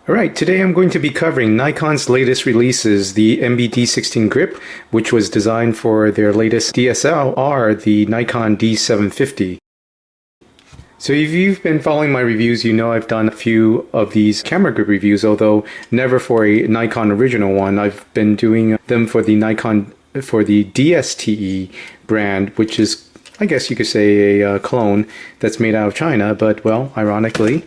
Alright, today I'm going to be covering Nikon's latest releases, the MB-D16 grip, which was designed for their latest DSLR, the Nikon D750. So if you've been following my reviews, you know I've done a few of these camera grip reviews, although never for a Nikon original one. I've been doing them for the DSTE brand, which is, I guess you could say, a clone that's made out of China, but well, ironically,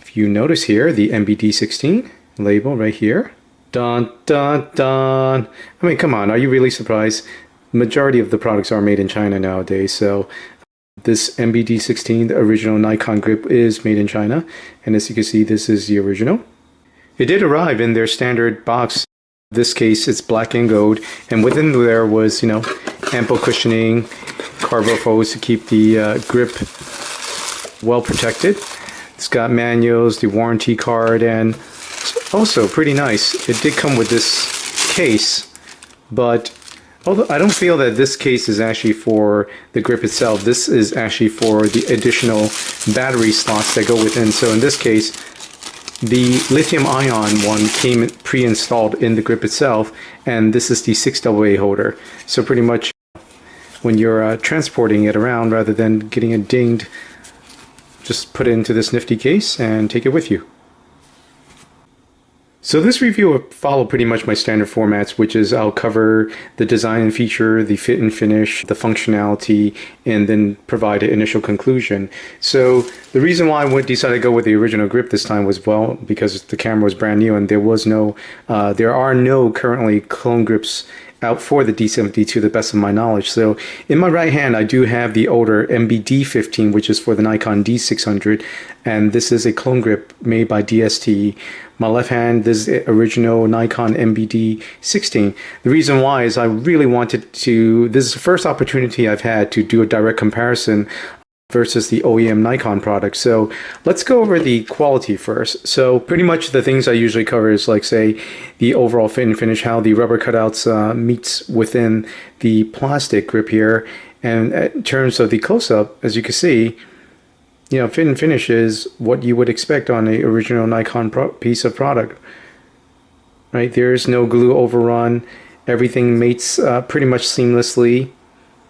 if you notice here, the MB-D16 label right here. Dun dun dun. I mean, come on, are you really surprised? Majority of the products are made in China nowadays, so this MB-D16, the original Nikon grip, is made in China, and as you can see, this is the original. It did arrive in their standard box. In this case, it's black and gold, and within there was, ample cushioning, carbo foils to keep the grip well protected. It's got manuals, the warranty card, and also pretty nice. It did come with this case, but although I don't feel that this case is actually for the grip itself, this is actually for the additional battery slots that go within. So in this case, the lithium-ion one came pre-installed in the grip itself, and this is the 6AA holder. So pretty much when you're transporting it around, rather than getting it dinged, just put it into this nifty case and take it with you. So this review will follow pretty much my standard formats, which is I'll cover the design and feature, the fit and finish, the functionality, and then provide an initial conclusion. So the reason why I decided to go with the original grip this time was, well, because the camera was brand new and there are no currently clone grips out for the D70 to the best of my knowledge. So in my right hand I do have the older MB-D15, which is for the Nikon D600, and this is a clone grip made by DSTE. My left hand, this is the original Nikon MB-D16. The reason why is I really wanted to, this is the first opportunity I've had to do a direct comparison versus the OEM Nikon product. So let's go over the quality first. So pretty much the things I usually cover is, like, say, the overall fit and finish, how the rubber cutouts meets within the plastic grip here. And in terms of the close-up, as you can see, fit and finish is what you would expect on an original Nikon piece of product. Right, there's no glue overrun. Everything mates pretty much seamlessly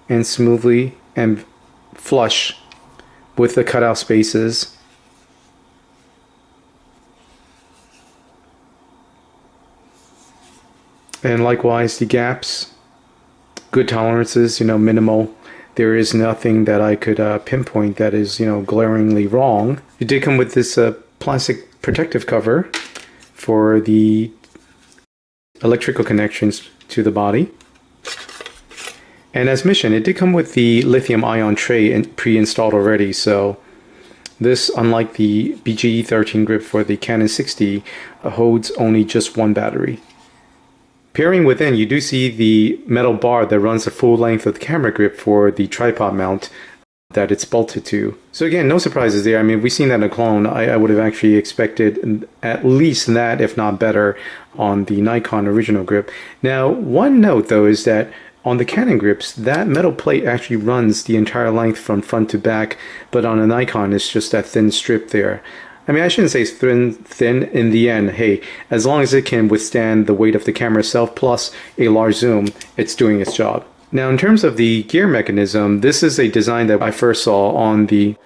and smoothly and flush with the cutout spaces. And likewise the gaps, good tolerances, minimal. There is nothing that I could pinpoint that is, glaringly wrong. It did come with this plastic protective cover for the electrical connections to the body. And as mentioned, it did come with the lithium-ion tray pre-installed already, so this, unlike the BGE13 grip for the Canon 60, holds only just one battery. Peering within, you do see the metal bar that runs the full length of the camera grip for the tripod mount that it's bolted to. So again, no surprises there. I mean, we've seen that in a clone. I would have actually expected at least that, if not better, on the Nikon original grip. Now, one note though is that on the Canon grips, that metal plate actually runs the entire length from front to back, but on a Nikon, it's just that thin strip there. I mean, I shouldn't say thin in the end. Hey, as long as it can withstand the weight of the camera itself plus a large zoom, it's doing its job. Now, in terms of the gear mechanism, this is a design that I first saw on the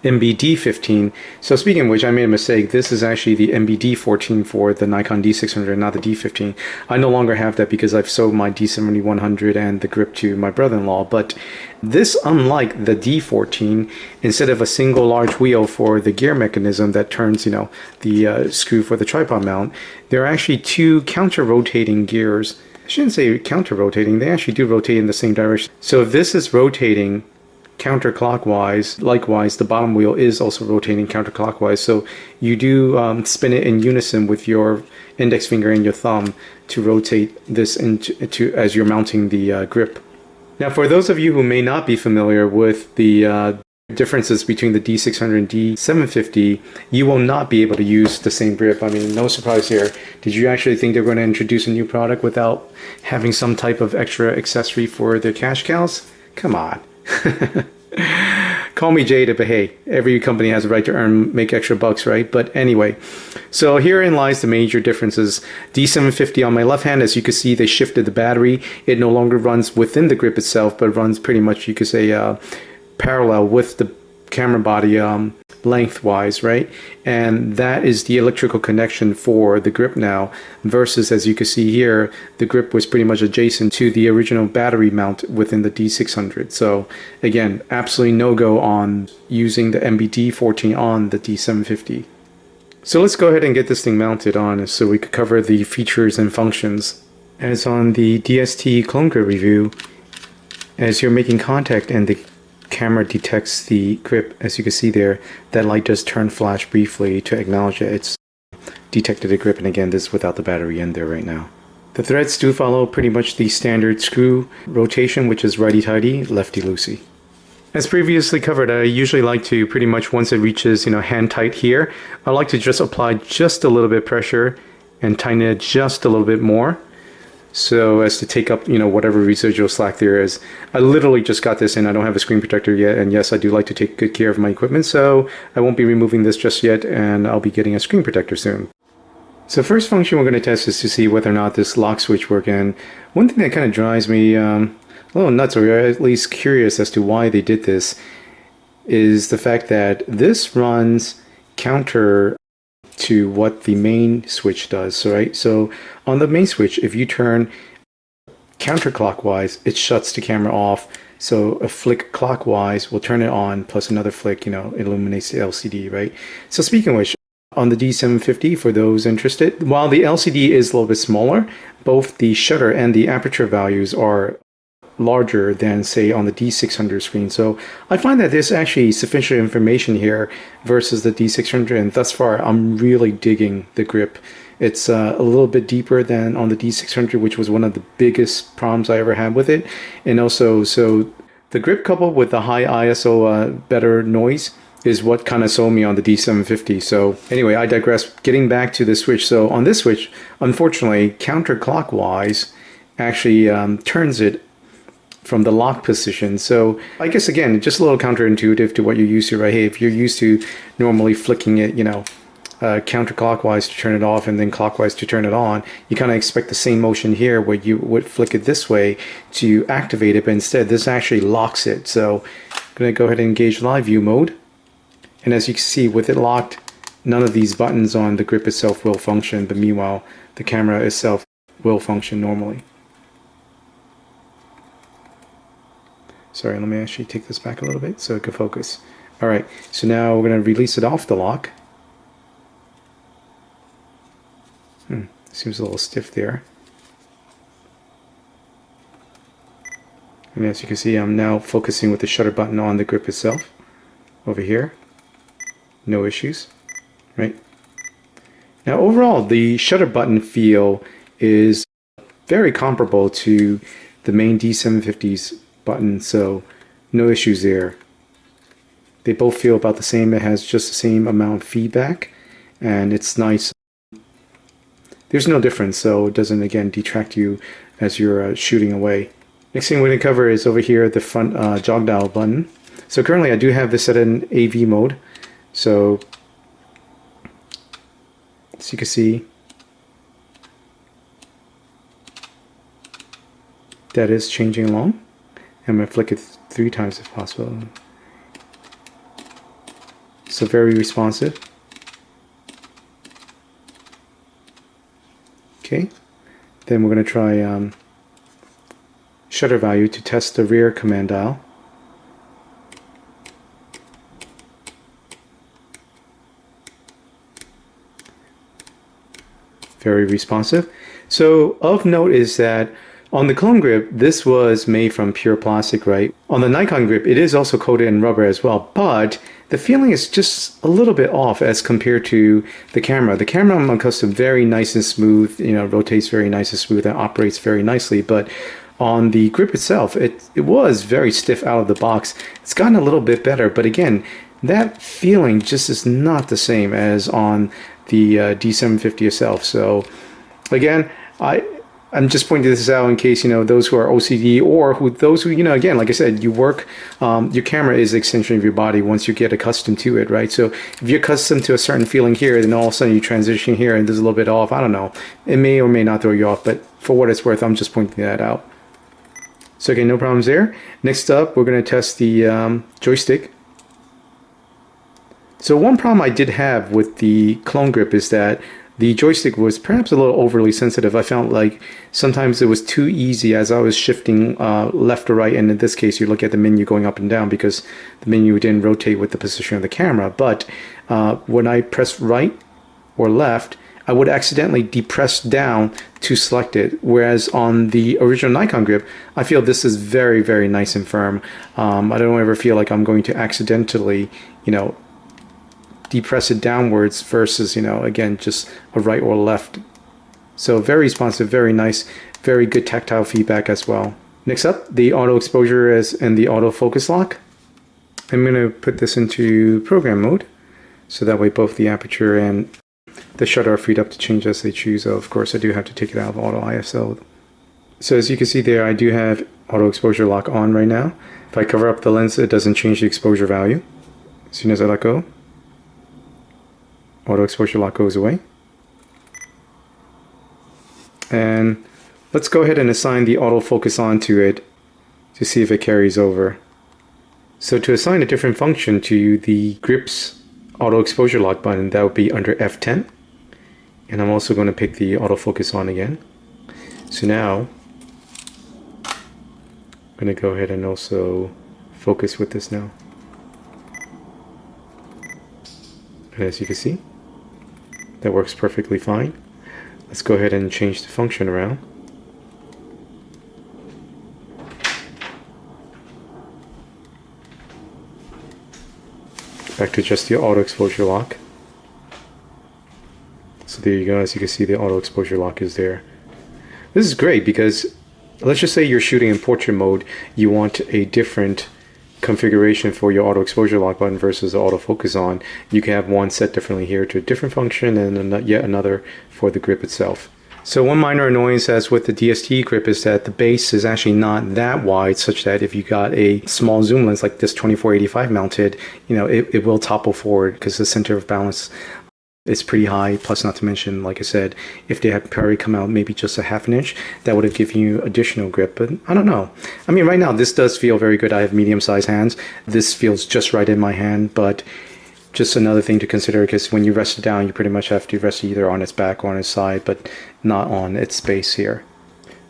MB-D15. So speaking of which, I made a mistake. This is actually the MB-D14 for the Nikon D600, not the D15. I no longer have that because I've sold my D7100 and the grip to my brother-in-law. But this, unlike the D14, instead of a single large wheel for the gear mechanism that turns, the screw for the tripod mount, there are actually two counter-rotating gears. I shouldn't say counter-rotating. They actually do rotate in the same direction. So if this is rotating counterclockwise, likewise the bottom wheel is also rotating counterclockwise, so you do spin it in unison with your index finger and your thumb to rotate this into as you're mounting the grip. Now, for those of you who may not be familiar with the differences between the D600 and D750, you will not be able to use the same grip. I mean, no surprise here. Did you actually think they're going to introduce a new product without having some type of extra accessory for their cash cows? Come on. Call me jaded, but hey, every company has a right to make extra bucks, right? But anyway, so herein lies the major differences. D750 on my left hand, as you can see, they shifted the battery. It no longer runs within the grip itself, but runs pretty much, you could say, parallel with the camera body lengthwise, right? And that is the electrical connection for the grip now, versus, as you can see here, the grip was pretty much adjacent to the original battery mount within the D600. So again, absolutely no go on using the MB-D14 on the D750. So let's go ahead and get this thing mounted on so we could cover the features and functions. As on the DSTE clone grip review, as you're making contact and the camera detects the grip, as you can see there, that light does turn flash briefly to acknowledge that it's detected a grip, and again, this is without the battery in there right now. The threads do follow pretty much the standard screw rotation, which is righty-tighty, lefty-loosey. As previously covered, I usually like to pretty much, once it reaches, hand tight here, I like to just apply just a little bit pressure and tighten it just a little bit more, so as to take up, whatever residual slack there is. I literally just got this in. I don't have a screen protector yet, and yes, I do like to take good care of my equipment, so I won't be removing this just yet, and I'll be getting a screen protector soon. So first function we're going to test is to see whether or not this lock switch works. And one thing that kind of drives me a little nuts, or at least curious as to why they did this, is the fact that this runs counter to what the main switch does, right? So on the main switch, if you turn counterclockwise, it shuts the camera off. So a flick clockwise will turn it on, plus another flick, illuminates the LCD, right? So speaking of which, on the D750, for those interested, while the LCD is a little bit smaller, both the shutter and the aperture values are larger than, say, on the D600 screen. So I find that there's actually sufficient information here versus the D600, and thus far I'm really digging the grip. It's a little bit deeper than on the D600, which was one of the biggest problems I ever had with it. And also, so the grip coupled with the high ISO better noise is what kind of sold me on the D750. So anyway, I digress. Getting back to the switch. So on this switch, unfortunately, counterclockwise actually turns it from the lock position. So I guess, again, just a little counterintuitive to what you're used to, right? Hey, if you're used to normally flicking it, counterclockwise to turn it off and then clockwise to turn it on, you kind of expect the same motion here where you would flick it this way to activate it, but instead this actually locks it. So I'm going to go ahead and engage live view mode. And as you can see, with it locked, none of these buttons on the grip itself will function, but meanwhile, the camera itself will function normally. Sorry, let me actually take this back a little bit so it can focus. All right, so now we're going to release it off the lock. Seems a little stiff there. And as you can see, I'm now focusing with the shutter button on the grip itself. Over here, no issues, right? Now overall, the shutter button feel is very comparable to the main D750's button, so no issues there. They both feel about the same. It has just the same amount of feedback, and it's nice. There's no difference, so it doesn't, again, detract you as you're shooting away. Next thing we're going to cover is over here the front jog dial button. So currently I do have this set in AV mode, so as you can see, that is changing along. I'm going to flick it 3 times if possible. So very responsive. Okay, then we're going to try shutter value to test the rear command dial. Very responsive. So of note is that on the clone grip, this was made from pure plastic, right? On the Nikon grip, it is also coated in rubber as well, but the feeling is just a little bit off as compared to the camera. The camera, I'm accustomed, very nice and smooth, rotates very nice and smooth and operates very nicely, but on the grip itself, it was very stiff out of the box. It's gotten a little bit better, but again, that feeling just is not the same as on the D750 itself. So again, I'm just pointing this out in case, those who are OCD or those who, again, like I said, you work, your camera is the extension of your body once you get accustomed to it, right? So if you're accustomed to a certain feeling here, then all of a sudden you transition here and there's a little bit off. I don't know. It may or may not throw you off, but for what it's worth, I'm just pointing that out. So, okay, no problems there. Next up, we're going to test the joystick. So one problem I did have with the clone grip is that the joystick was perhaps a little overly sensitive. I felt like sometimes it was too easy as I was shifting left or right, and in this case you look at the menu going up and down because the menu didn't rotate with the position of the camera. But when I pressed right or left, I would accidentally depress down to select it, whereas on the original Nikon grip, I feel this is very, very nice and firm. I don't ever feel like I'm going to accidentally, depress it downwards versus, again, just a right or left. So very responsive, very nice, very good tactile feedback as well. Next up, the auto exposure and the auto focus lock. I'm going to put this into program mode, so that way both the aperture and the shutter are freed up to change as they choose. Of course, I do have to take it out of auto ISO. So as you can see there, I do have auto exposure lock on right now. If I cover up the lens, it doesn't change the exposure value. As soon as I let go, auto exposure lock goes away. And let's go ahead and assign the autofocus onto it to see if it carries over. So to assign a different function to the grip's auto exposure lock button, that would be under F10. And I'm also going to pick the autofocus on again. So now I'm going to go ahead and also focus with this now. And as you can see, that works perfectly fine. Let's go ahead and change the function around. Back to just the auto exposure lock. So there you go. As you can see, the auto exposure lock is there. This is great because let's just say you're shooting in portrait mode. You want a different configuration for your auto exposure lock button versus the autofocus on. You can have one set differently here to a different function and yet another for the grip itself. So one minor annoyance as with the DSTE grip is that the base is actually not that wide, such that if you got a small zoom lens like this 24-85 mounted, it will topple forward because the center of balance is pretty high. Plus, not to mention, like I said, if they had probably come out maybe just a half an inch, that would have given you additional grip. But I don't know. I mean, right now this does feel very good. I have medium-sized hands. This feels just right in my hand, but just another thing to consider, because when you rest it down, you pretty much have to rest it either on its back or on its side, but not on its base here.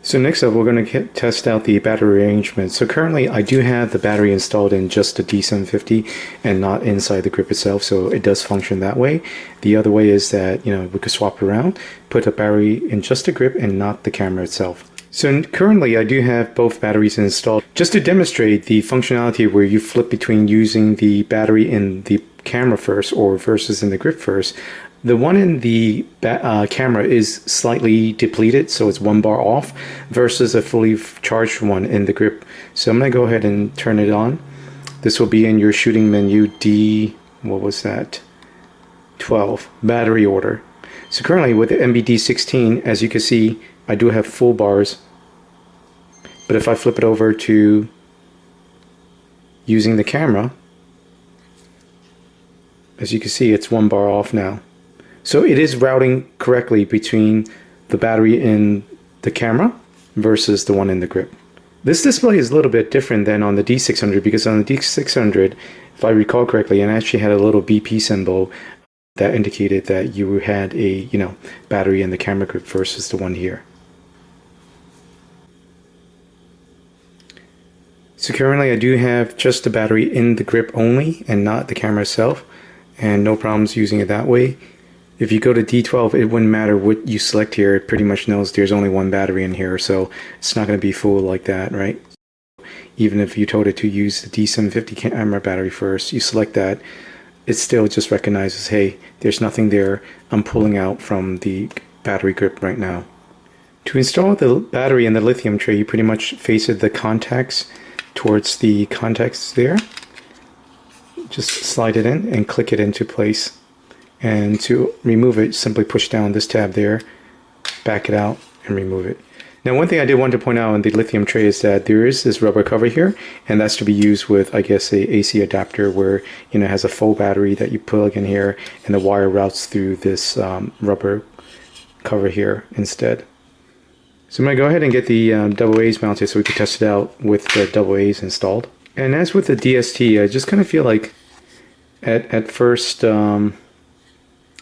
So next up, we're going to test out the battery arrangement. So currently I do have the battery installed in just the D750 and not inside the grip itself, so it does function that way. The other way is that, we could swap it around, put a battery in just the grip and not the camera itself. So currently I do have both batteries installed. Just to demonstrate the functionality where you flip between using the battery in the camera first or versus in the grip first, the one in the camera is slightly depleted, so it's one bar off, versus a fully charged one in the grip. So I'm going to go ahead and turn it on. This will be in your shooting menu D12 battery order. So currently with the MB-D16, as you can see, I do have full bars. But if I flip it over to using the camera, as you can see, it's one bar off now. So it is routing correctly between the battery in the camera versus the one in the grip. This display is a little bit different than on the D600, because on the D600, if I recall correctly, it actually had a little BP symbol that indicated that you had a battery in the camera grip versus the one here. So currently I do have just the battery in the grip only and not the camera itself, and no problems using it that way. If you go to D12, it wouldn't matter what you select here. It pretty much knows there's only one battery in here, so it's not going to be full like that, right? Even if you told it to use the D750 camera battery first, you select that, it still just recognizes, hey, there's nothing there. I'm pulling out from the battery grip right now. To install the battery in the lithium tray, you pretty much face the contacts towards the contacts there. Just slide it in and click it into place. And to remove it, simply push down this tab there, back it out, and remove it. Now, one thing I did want to point out on the lithium tray is that there is this rubber cover here, and that's to be used with, I guess, a AC adapter where, it has a full battery that you plug in here, and the wire routes through this rubber cover here instead. So I'm going to go ahead and get the double A's mounted so we can test it out with the double A's installed. And as with the DST, I just kind of feel like at first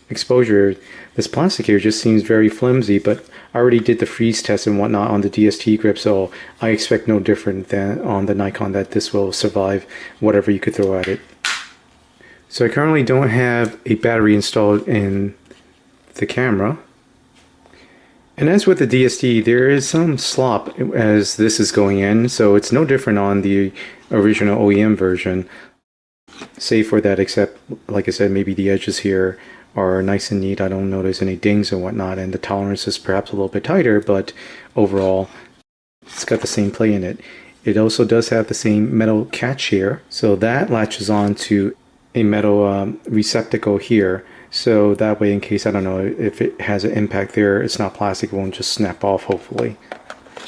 exposure, this plastic here just seems very flimsy, but I already did the freeze test and whatnot on the DST grip, so I expect no different than on the Nikon that this will survive whatever you could throw at it. So I currently don't have a battery installed in the camera. And as with the DST, there is some slop as this is going in, so it's no different on the original OEM version, save for that, except, like I said, maybe the edges here are nice and neat. I don't notice any dings and whatnot, and the tolerance is perhaps a little bit tighter, but overall it's got the same play in it. It also does have the same metal catch here, so that latches on to a metal receptacle here, so that way, in case, I don't know, if it has an impact there, it's not plastic, it won't just snap off, hopefully.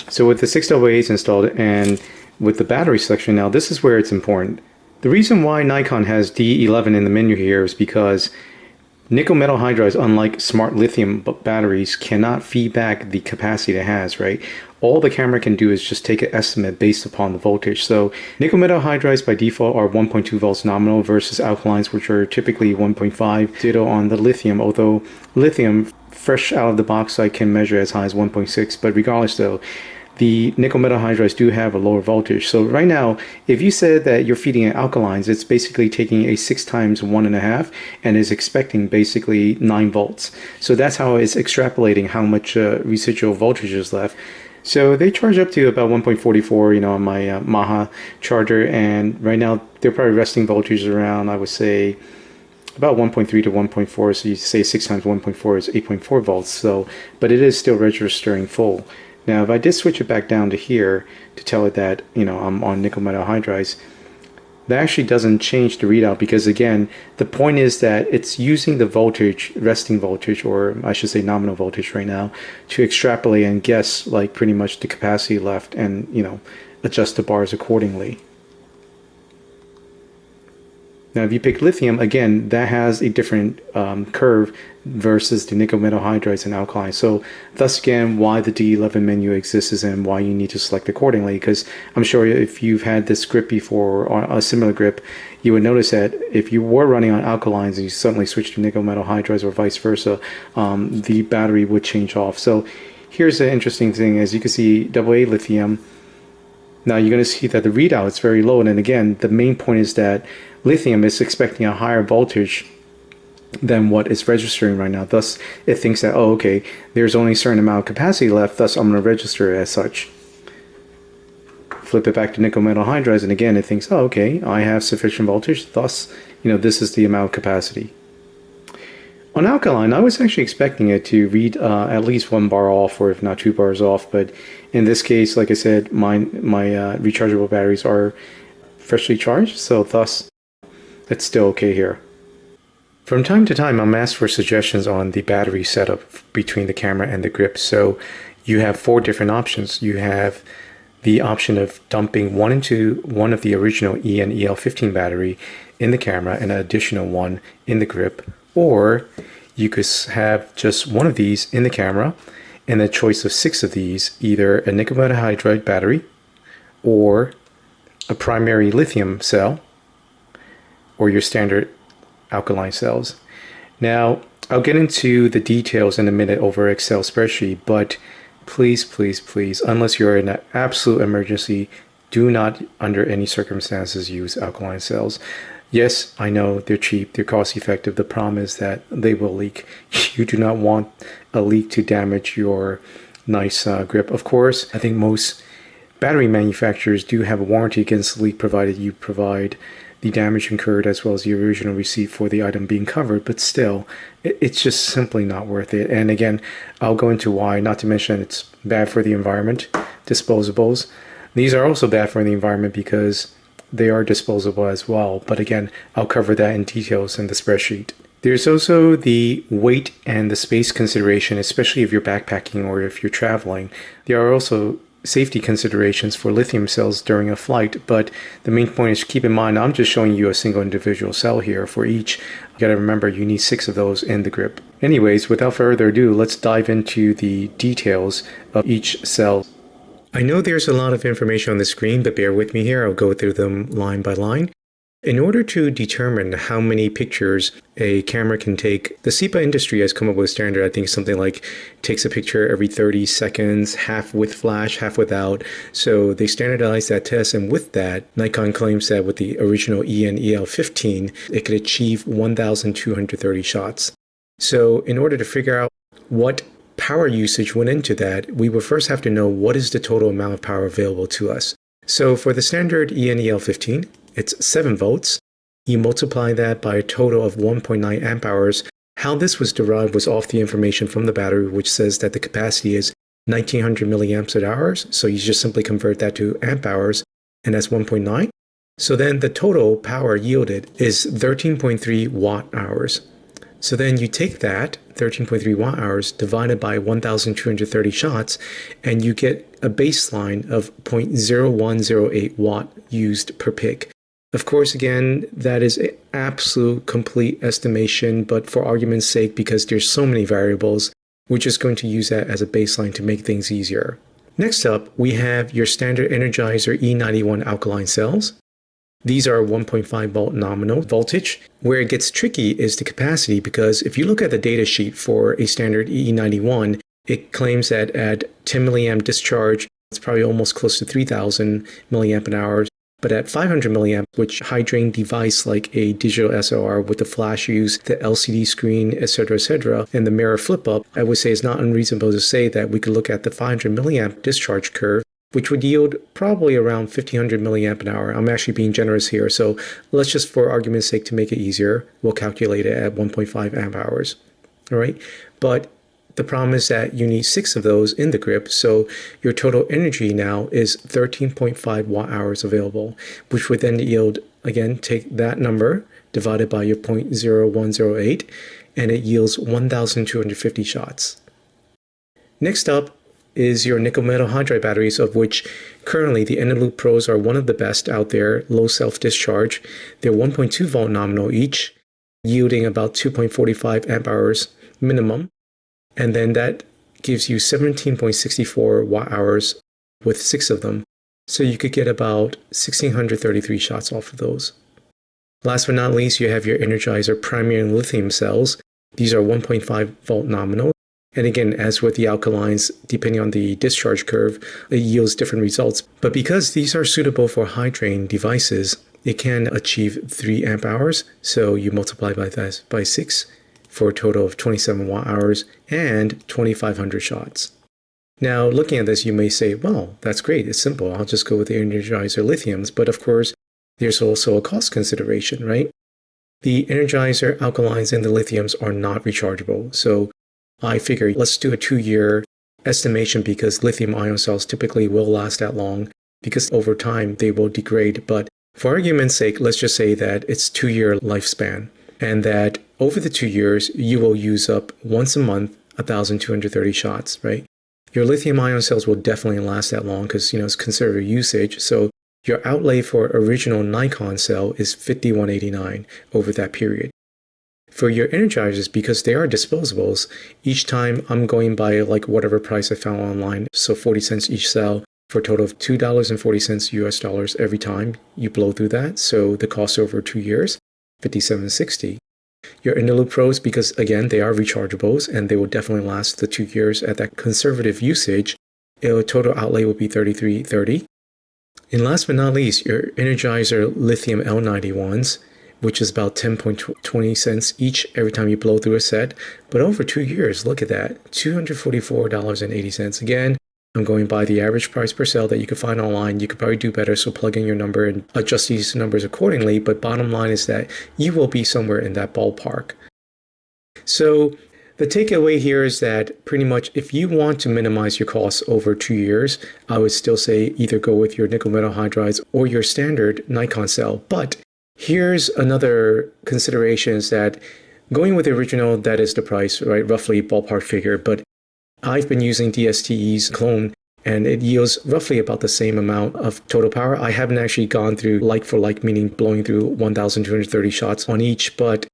So with the 6AA installed and with the battery selection, now this is where it's important. The reason why Nikon has D11 in the menu here is because nickel metal hydrides, unlike smart lithium batteries, cannot feed back the capacity it has, right? All the camera can do is just take an estimate based upon the voltage. So nickel metal hydrides by default are 1.2 volts nominal versus alkalines, which are typically 1.5. Ditto on the lithium, although lithium fresh out of the box I can measure as high as 1.6, but regardless though, the nickel metal hydrides do have a lower voltage. So right now, if you said that you're feeding it alkalines, it's basically taking a 6 times 1.5 and is expecting basically 9 volts. So that's how it's extrapolating how much residual voltage is left. So they charge up to about 1.44, on my Maha charger, and right now they're probably resting voltage around, I would say, about 1.3 to 1.4. So you say 6 times 1.4 is 8.4 volts. So, but it is still registering full. Now, if I did switch it back down to here to tell it that, I'm on nickel metal hydrides, that actually doesn't change the readout, because again, the point is that it's using the voltage, resting voltage, or I should say nominal voltage right now, to extrapolate and guess like pretty much the capacity left and, adjust the bars accordingly. Now, if you pick lithium, again, that has a different curve versus the nickel metal hydrides and alkaline. So thus again, why the D11 menu exists and why you need to select accordingly, because I'm sure if you've had this grip before or a similar grip, you would notice that if you were running on alkalines and you suddenly switch to nickel metal hydrides or vice versa, the battery would change off. So here's the interesting thing. As you can see, AA lithium, now you're going to see that the readout is very low, and again, the main point is that lithium is expecting a higher voltage than what is registering right now. Thus, it thinks that, oh, okay, there's only a certain amount of capacity left, thus I'm going to register it as such. Flip it back to nickel metal hydrides, and again, it thinks, oh, okay, I have sufficient voltage, thus, this is the amount of capacity. On alkaline, I was actually expecting it to read at least 1 bar off, or if not 2 bars off, but in this case, like I said, my rechargeable batteries are freshly charged, so thus it's still okay here. From time to time, I'm asked for suggestions on the battery setup between the camera and the grip. So you have 4 different options. You have the option of dumping one into one of the original EL15 battery in the camera and an additional one in the grip, or you could have just one of these in the camera and a choice of 6 of these, either a nickel metal hydride battery or a primary lithium cell or your standard alkaline cells. Now, I'll get into the details in a minute over Excel spreadsheet, but please, please, please, unless you're in an absolute emergency, do not under any circumstances use alkaline cells. Yes, I know they're cheap, they're cost effective. The problem is that they will leak. You do not want a leak to damage your nice grip. Of course, I think most battery manufacturers do have a warranty against the leak, provided you provide the damage incurred as well as the original receipt for the item being covered, but still, it's just simply not worth it. And again, I'll go into why, not to mention it's bad for the environment. Disposables, these are also bad for the environment because they are disposable as well, but again, I'll cover that in details in the spreadsheet. There's also the weight and the space consideration, especially if you're backpacking or if you're traveling. There are also safety considerations for lithium cells during a flight, but the main point is keep in mind, I'm just showing you a single individual cell here for each. You gotta remember you need 6 of those in the grip. Anyways, without further ado, let's dive into the details of each cell. I know there's a lot of information on the screen, but bear with me here. I'll go through them line by line. In order to determine how many pictures a camera can take, the SEPA industry has come up with a standard. I think something like takes a picture every 30 seconds, half with flash, half without. So they standardized that test, and with that, Nikon claims that with the original EN-EL15, it could achieve 1,230 shots. So in order to figure out what power usage went into that, we would first have to know what is the total amount of power available to us. So for the standard EN-EL15, it's 7 volts. You multiply that by a total of 1.9 amp hours. How this was derived was off the information from the battery, which says that the capacity is 1900 milliamps at hours. So you just simply convert that to amp hours, and that's 1.9. So then the total power yielded is 13.3 watt hours. So then you take that 13.3 watt hours divided by 1,230 shots, and you get a baseline of 0.0108 watt used per pic. Of course, again, that is an absolute complete estimation, but for argument's sake, because there's so many variables, we're just going to use that as a baseline to make things easier. Next up, we have your standard Energizer E91 alkaline cells. These are 1.5 volt nominal voltage. Where it gets tricky is the capacity, because if you look at the data sheet for a standard E91, it claims that at 10 milliamp discharge, it's probably almost close to 3,000 milliamp an hour. But at 500 milliamp, which high drain device like a digital SLR with the flash use, the LCD screen, etc., and the mirror flip up, I would say it's not unreasonable to say that we could look at the 500 milliamp discharge curve, which would yield probably around 1500 milliamp an hour. I'm actually being generous here, so let's just, for argument's sake, to make it easier, we'll calculate it at 1.5 amp hours. All right, but the problem is that you need 6 of those in the grip, so your total energy now is 13.5 watt hours available, which would then yield, again, take that number divided by your 0.0108, and it yields 1,250 shots. Next up is your nickel metal hydride batteries, of which currently the Eneloop Pros are one of the best out there, low self-discharge. They're 1.2 volt nominal each, yielding about 2.45 amp hours minimum. And then that gives you 17.64 watt hours with 6 of them. So you could get about 1,633 shots off of those. Last but not least, you have your Energizer Premium lithium cells. These are 1.5 volt nominal. And again, as with the alkalines, depending on the discharge curve, it yields different results. But because these are suitable for high drain devices, it can achieve 3 amp hours. So you multiply by that by 6. For a total of 27 watt hours and 2,500 shots. Now, looking at this, you may say, well, that's great, it's simple, I'll just go with the Energizer lithiums, but of course, there's also a cost consideration, right? The Energizer alkalines and the lithiums are not rechargeable, so I figure let's do a 2-year estimation, because lithium-ion cells typically will last that long, because over time they will degrade, but for argument's sake, let's just say that it's 2-year lifespan, and that over the 2 years, you will use up once a month 1,230 shots, right? Your lithium-ion cells will definitely last that long because, it's conservative usage. So your outlay for original Nikon cell is $51.89 over that period. For your Energizers, because they are disposables, each time I'm going by like whatever price I found online, so 40 cents each cell for a total of $2.40 US dollars every time you blow through that. So the cost over 2 years, $57.60. Your Eneloop Pros, because again, they are rechargeables and they will definitely last the 2 years at that conservative usage, your total outlay will be $33.30. And last but not least, your Energizer Lithium L91s, which is about 10.20 cents each every time you blow through a set. But over 2 years, look at that, $244.80. Again, I'm going by the average price per cell that you can find online. You could probably do better, so plug in your number and adjust these numbers accordingly. But bottom line is that you will be somewhere in that ballpark. So the takeaway here is that pretty much if you want to minimize your costs over 2 years, I would still say either go with your nickel metal hydrides or your standard Nikon cell. But here's another consideration, is that Going with the original, that is the price, right? Roughly ballpark figure, but I've been using DSTE's clone and it yields roughly about the same amount of total power. I haven't actually gone through like for like, meaning blowing through 1,230 shots on each, but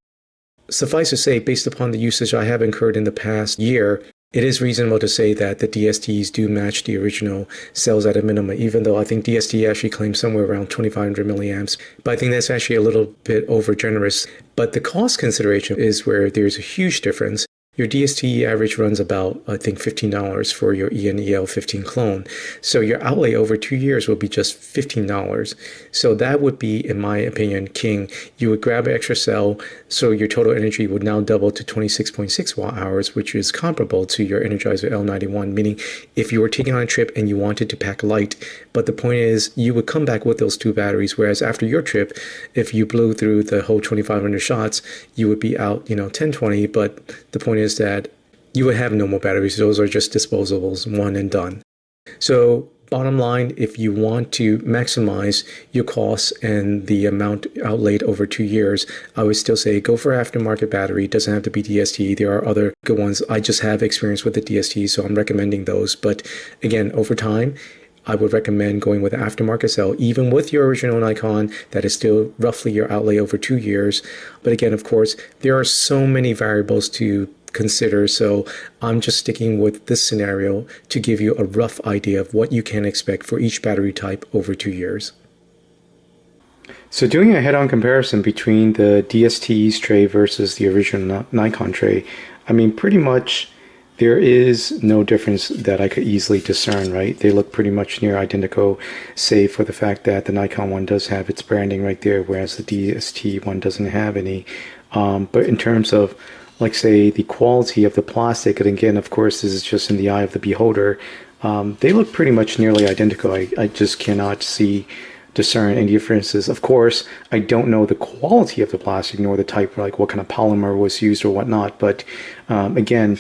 suffice to say, based upon the usage I have incurred in the past year, it is reasonable to say that the DSTs do match the original cells at a minimum, even though I think DST actually claims somewhere around 2,500 milliamps. But I think that's actually a little bit over generous. But the cost consideration is where there's a huge difference. Your DSTE average runs about, I think, $15 for your ENEL15 clone. So your outlay over 2 years will be just $15. So that would be, in my opinion, king. You would grab an extra cell, so your total energy would now double to 26.6 watt hours, which is comparable to your Energizer L91, meaning if you were taking on a trip and you wanted to pack light, but the point is you would come back with those 2 batteries, whereas after your trip, if you blew through the whole 2,500 shots, you would be out, 10, 20, but the point is that you would have no more batteries. Those are just disposables, one and done. So bottom line, if you want to maximize your costs and the amount outlaid over 2 years, I would still say go for aftermarket battery. It doesn't have to be DST. There are other good ones. I just have experience with the DST, so I'm recommending those. But again, over time, I would recommend going with an aftermarket cell, even with your original Nikon. That is still roughly your outlay over 2 years. But again, of course, there are so many variables to consider, so I'm just sticking with this scenario to give you a rough idea of what you can expect for each battery type over 2 years. So doing a head-on comparison between the DSTE's tray versus the original Nikon tray, I mean, pretty much there is no difference that I could easily discern, right? They look pretty much near identical, save for the fact that the Nikon one does have its branding right there, whereas the DST one doesn't have any. But in terms of, like, say, the quality of the plastic, and again, of course, this is just in the eye of the beholder, they look pretty much nearly identical. I just cannot discern any differences. Of course, I don't know the quality of the plastic, nor the type, like what kind of polymer was used or whatnot, but again,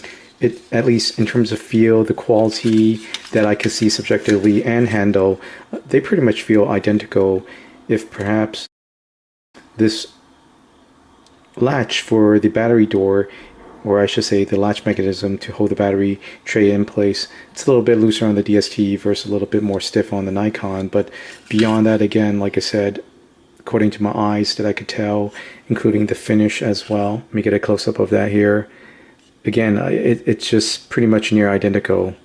at least in terms of feel, the quality that I could see subjectively and handle, they pretty much feel identical. If perhaps this latch for the battery door, or I should say the latch mechanism to hold the battery tray in place, it's a little bit looser on the DST versus a little bit more stiff on the Nikon. But beyond that, again, like I said, according to my eyes that I could tell, including the finish as well. Let me get a close-up of that here. Again, it's just pretty much near identical.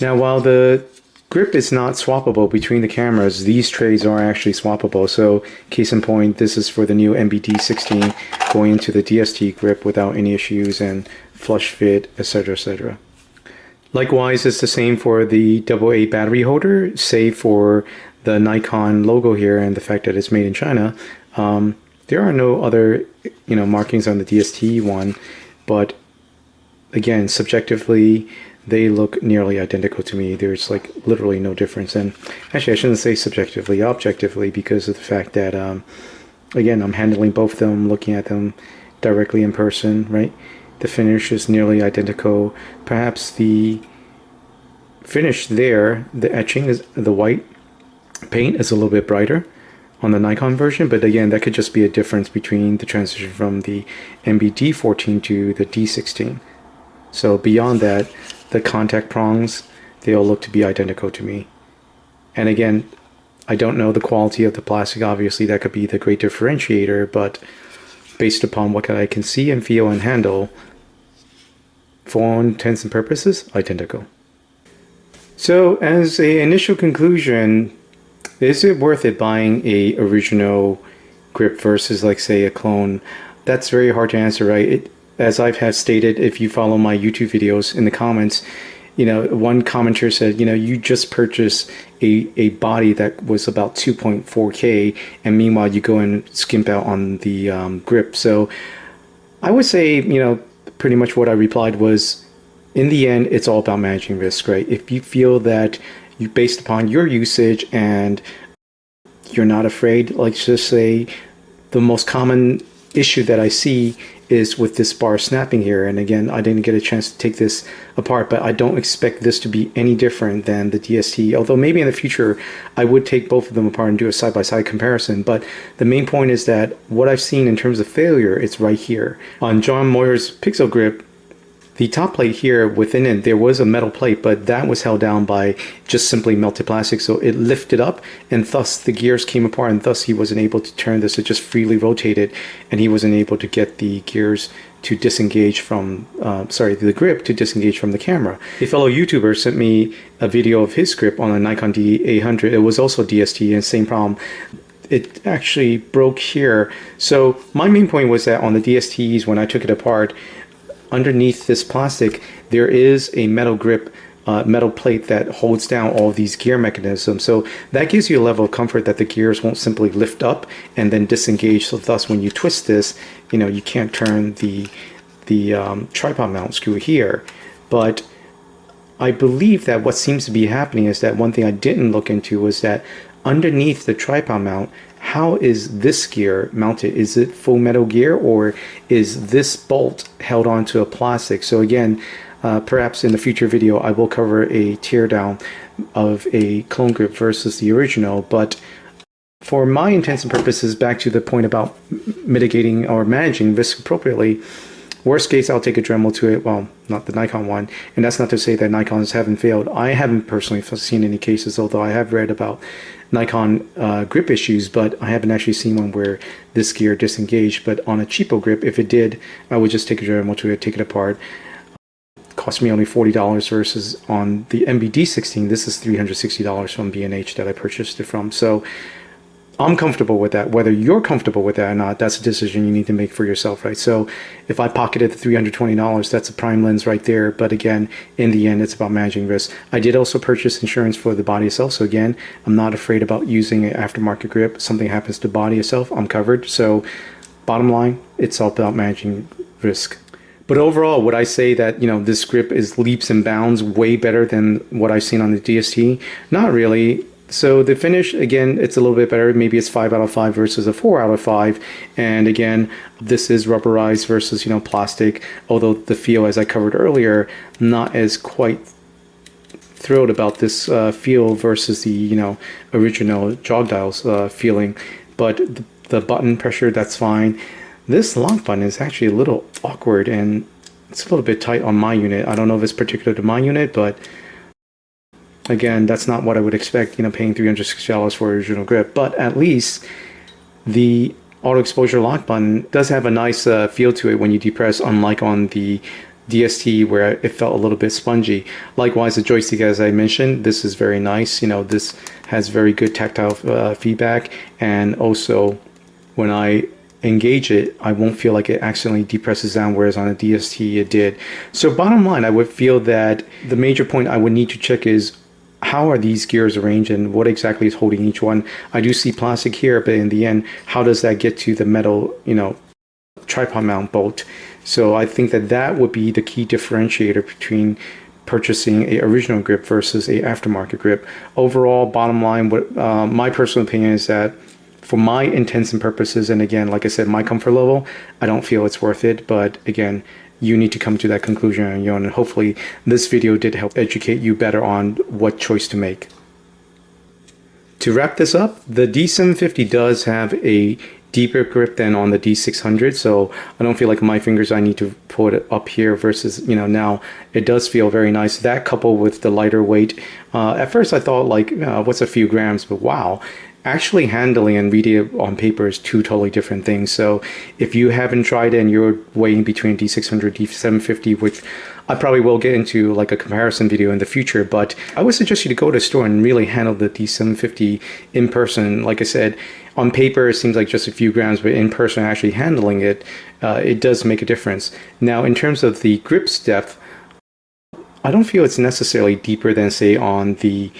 Now, while the grip is not swappable between the cameras, these trays are actually swappable. So, case in point, this is for the new MB-D16 going into the DST grip without any issues and flush fit, etc., etc. Likewise, it's the same for the AA battery holder, save for the Nikon logo here and the fact that it's made in China. There are no other, markings on the DST one, but again, subjectively, they look nearly identical to me. There's like literally no difference. And actually, I shouldn't say subjectively, objectively, because of the fact that, again, I'm handling both of them, looking at them directly in person, right? The finish is nearly identical. Perhaps the finish there, the etching, is the white paint is a little bit brighter on the Nikon version, but again, that could just be a difference between the transition from the MB-D14 to the D16. So beyond that, the contact prongs, they all look to be identical to me. And again, I don't know the quality of the plastic. Obviously, that could be the great differentiator, but based upon what I can see and feel and handle, for all intents and purposes, identical. So as an initial conclusion, is it worth it buying a original grip versus, like, say, a clone? That's very hard to answer, right? As I've have stated, if you follow my YouTube videos, in the comments, one commenter said, you just purchased a body that was about 2.4K, and meanwhile you go and skimp out on the grip. So I would say, pretty much what I replied was, in the end, it's all about managing risk, right? If you feel that based upon your usage and you're not afraid, like, just say the most common issue that I see is with this bar snapping here. And again, I didn't get a chance to take this apart, but I don't expect this to be any different than the DSTE, although maybe in the future I would take both of them apart and do a side-by-side comparison. But the main point is that what I've seen in terms of failure, it's right here. On John Moyer's Pixel Grip, the top plate here within it, there was a metal plate, but that was held down by just simply melted plastic. So it lifted up, and thus the gears came apart, and thus he wasn't able to turn this. It just freely rotated, and he wasn't able to get the gears to disengage from, the grip to disengage from the camera. A fellow YouTuber sent me a video of his grip on a Nikon D800. It was also DST, and same problem. It actually broke here. So my main point was that on the DSTs, when I took it apart, underneath this plastic, there is a metal grip, metal plate that holds down all of these gear mechanisms. So that gives you a level of comfort that the gears won't simply lift up and then disengage. So thus, when you twist this, you can't turn the tripod mount screw here. But I believe that what seems to be happening is that one thing I didn't look into was that underneath the tripod mount, how is this gear mounted? Is it full metal gear, or is this bolt held onto a plastic? So again, perhaps in the future video I will cover a teardown of a clone grip versus the original. But for my intents and purposes, back to the point about mitigating or managing risk appropriately, worst case, I'll take a Dremel to it. Well, not the Nikon one. And that's not to say that Nikons haven't failed. I haven't personally seen any cases, although I have read about Nikon grip issues, but I haven't actually seen one where this gear disengaged. But on a cheapo grip, if it did, I would just take a Dremel to it, take it apart. It cost me only $40 versus on the MB-D16, this is $360 from B&H that I purchased it from. So I'm comfortable with that. Whether you're comfortable with that or not, that's a decision you need to make for yourself, right? So if I pocketed the $320, that's a prime lens right there. But again, in the end, it's about managing risk. I did also purchase insurance for the body itself. So again, I'm not afraid about using an aftermarket grip. Something happens to the body itself, I'm covered. So bottom line, it's all about managing risk. But overall, would I say that, this grip is leaps and bounds way better than what I've seen on the DST? Not really. So the finish, again, it's a little bit better. Maybe it's 5 out of 5 versus a 4 out of 5. And again, this is rubberized versus, plastic. Although the feel, as I covered earlier, not as quite thrilled about this feel versus the, original jog dials feeling. But the button pressure, that's fine. This lock button is actually a little awkward, and it's a little bit tight on my unit. I don't know if it's particular to my unit, but again, that's not what I would expect, paying $360 for an original grip. But at least the auto exposure lock button does have a nice feel to it when you depress, unlike on the DST where it felt a little bit spongy. Likewise, the joystick, as I mentioned, this is very nice. This has very good tactile feedback, and also when I engage it, I won't feel like it accidentally depresses down, whereas on a DST it did. So bottom line, I would feel that the major point I would need to check is how are these gears arranged and what exactly is holding each one. I do see plastic here, but in the end, how does that get to the metal, tripod mount bolt? So I think that that would be the key differentiator between purchasing a original grip versus a aftermarket grip. Overall, bottom line, what my personal opinion is that for my intents and purposes, and again, like I said, my comfort level, I don't feel it's worth it. But again, you need to come to that conclusion on your own, and hopefully this video did help educate you better on what choice to make. To wrap this up, the D750 does have a deeper grip than on the D600, so I don't feel like my fingers, I need to put it up here versus, now it does feel very nice. That coupled with the lighter weight, at first I thought like, what's a few grams, but wow. Actually handling and reading it on paper is two totally different things. So if you haven't tried it and you're weighing between D600, D750, which I probably will get into like a comparison video in the future, but I would suggest you to go to a store and really handle the D750 in person. Like I said, on paper it seems like just a few grams, but in person actually handling it, it does make a difference. Now in terms of the grip depth, I don't feel it's necessarily deeper than say on the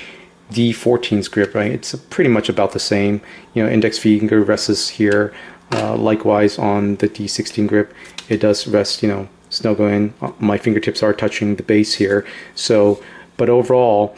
D14's grip, right? It's pretty much about the same. Index finger rests here. Likewise on the D16 grip, it does rest, snuggle in. My fingertips are touching the base here. So, but overall,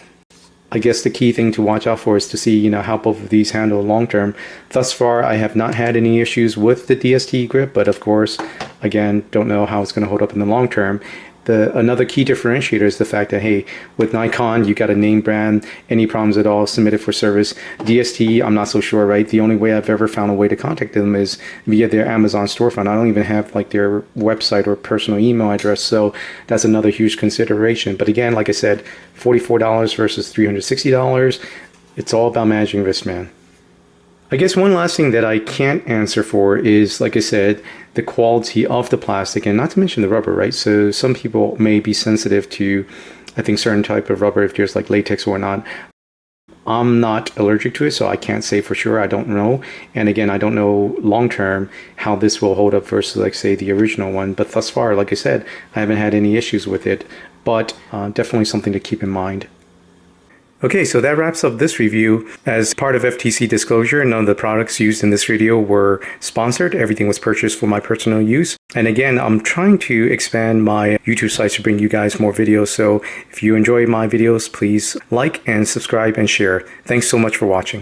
I guess the key thing to watch out for is to see, how both of these handle long term. Thus far, I have not had any issues with the DST grip, but of course, Again, don't know how it's going to hold up in the long term. Another key differentiator is the fact that, hey, with Nikon, you got a name brand, any problems at all, submit it for service. DSTE, I'm not so sure, right? The only way I've ever found a way to contact them is via their Amazon storefront. I don't even have like their website or personal email address, so that's another huge consideration. But again, like I said, $44 versus $360. It's all about managing risk, man. I guess one last thing that I can't answer for is, like I said, the quality of the plastic, and not to mention the rubber, right? So some people may be sensitive to, I think, certain type of rubber, if there's like latex or not. I'm not allergic to it, so I can't say for sure. I don't know. And again, I don't know long term how this will hold up versus, like, say, the original one. But thus far, like I said, I haven't had any issues with it, but definitely something to keep in mind. Okay, so that wraps up this review. As part of FTC disclosure, none of the products used in this video were sponsored. Everything was purchased for my personal use. And again, I'm trying to expand my YouTube site to bring you guys more videos. So if you enjoy my videos, please like and subscribe and share. Thanks so much for watching.